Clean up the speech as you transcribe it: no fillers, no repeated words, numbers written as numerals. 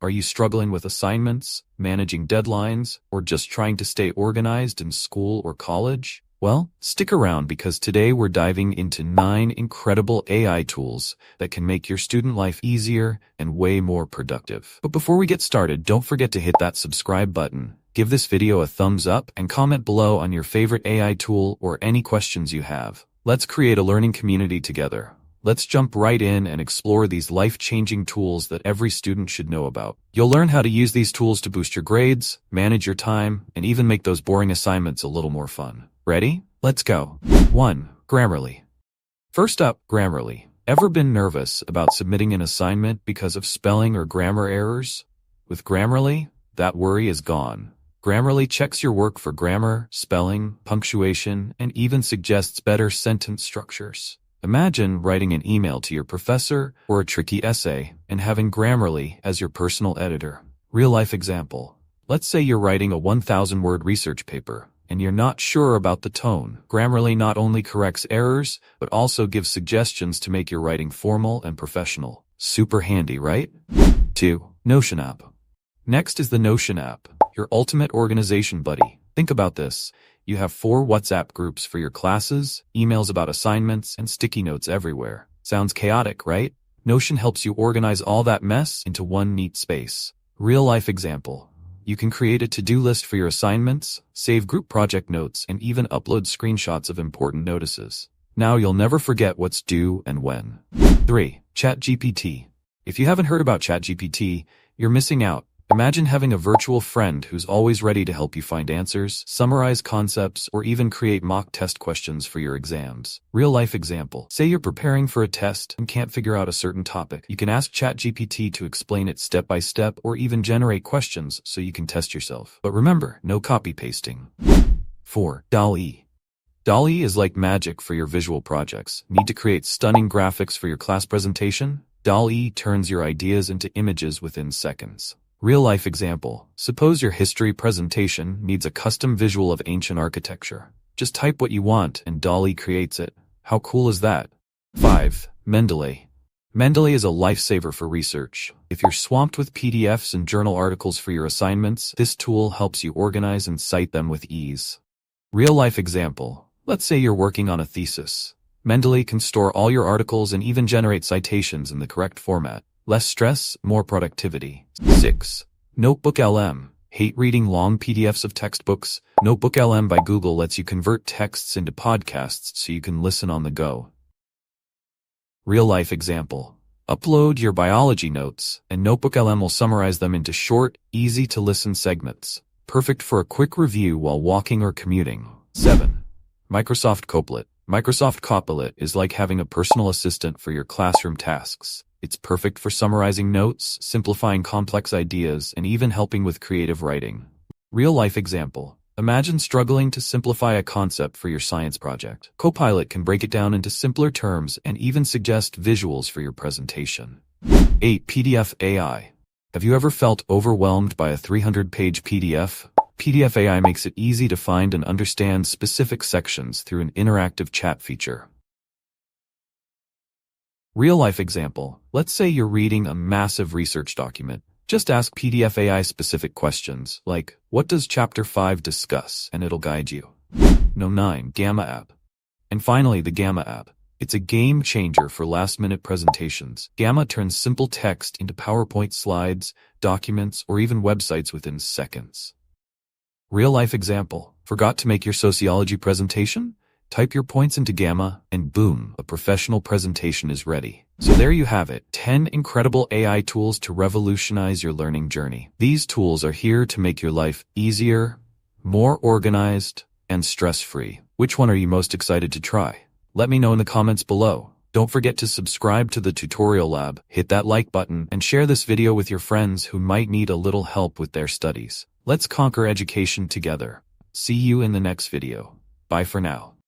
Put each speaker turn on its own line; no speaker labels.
Are you struggling with assignments, managing deadlines, or just trying to stay organized in school or college? Well, stick around because today we're diving into 9 incredible AI tools that can make your student life easier and way more productive. But before we get started, don't forget to hit that subscribe button, give this video a thumbs up, and comment below on your favorite AI tool or any questions you have. Let's create a learning community together. Let's jump right in and explore these life-changing tools that every student should know about. You'll learn how to use these tools to boost your grades, manage your time, and even make those boring assignments a little more fun. Ready? Let's go. 1. Grammarly. First up, Grammarly. Ever been nervous about submitting an assignment because of spelling or grammar errors? With Grammarly, that worry is gone. Grammarly checks your work for grammar, spelling, punctuation, and even suggests better sentence structures. Imagine writing an email to your professor or a tricky essay and having Grammarly as your personal editor. Real-life example. Let's say you're writing a 1,000-word research paper and you're not sure about the tone. Grammarly not only corrects errors, but also gives suggestions to make your writing formal and professional. Super handy, right? 2. Notion app. Next is the Notion app, your ultimate organization buddy. Think about this. You have 4 WhatsApp groups for your classes, emails about assignments, and sticky notes everywhere. Sounds chaotic, right? Notion helps you organize all that mess into one neat space. Real-life example. You can create a to-do list for your assignments, save group project notes, and even upload screenshots of important notices. Now you'll never forget what's due and when. 3. ChatGPT. If you haven't heard about ChatGPT, you're missing out. Imagine having a virtual friend who's always ready to help you find answers, summarize concepts, or even create mock test questions for your exams. Real-life example. Say you're preparing for a test and can't figure out a certain topic. You can ask ChatGPT to explain it step by step or even generate questions so you can test yourself. But remember, no copy-pasting. 4. DALL-E. DALL-E is like magic for your visual projects. Need to create stunning graphics for your class presentation? DALL-E turns your ideas into images within seconds. Real-life example. Suppose your history presentation needs a custom visual of ancient architecture. Just type what you want and DALL-E creates it. How cool is that? 5. Mendeley. Mendeley is a lifesaver for research. If you're swamped with PDFs and journal articles for your assignments, this tool helps you organize and cite them with ease. Real-life example. Let's say you're working on a thesis. Mendeley can store all your articles and even generate citations in the correct format. Less stress, more productivity. 6. Notebook LM. Hate reading long PDFs of textbooks? Notebook LM by Google lets you convert texts into podcasts so you can listen on the go. Real-life example. Upload your biology notes, and Notebook LM will summarize them into short, easy-to-listen segments. Perfect for a quick review while walking or commuting. 7. Microsoft Copilot. Microsoft Copilot is like having a personal assistant for your classroom tasks. It's perfect for summarizing notes, simplifying complex ideas, and even helping with creative writing. Real-life example. Imagine struggling to simplify a concept for your science project. Copilot can break it down into simpler terms and even suggest visuals for your presentation. 8. PDF AI. Have you ever felt overwhelmed by a 300-page PDF? PDF AI makes it easy to find and understand specific sections through an interactive chat feature. Real-life example. Let's say you're reading a massive research document. Just ask PDF AI specific questions, like, what does Chapter 5 discuss? And it'll guide you. 9. Gamma app. And finally, the Gamma app. It's a game changer for last-minute presentations. Gamma turns simple text into PowerPoint slides, documents, or even websites within seconds. Real-life example. Forgot to make your sociology presentation? Type your points into Gamma, and boom, a professional presentation is ready. So there you have it, 10 incredible AI tools to revolutionize your learning journey. These tools are here to make your life easier, more organized, and stress-free. Which one are you most excited to try? Let me know in the comments below. Don't forget to subscribe to the tutorial lab, hit that like button, and share this video with your friends who might need a little help with their studies. Let's conquer education together. See you in the next video. Bye for now.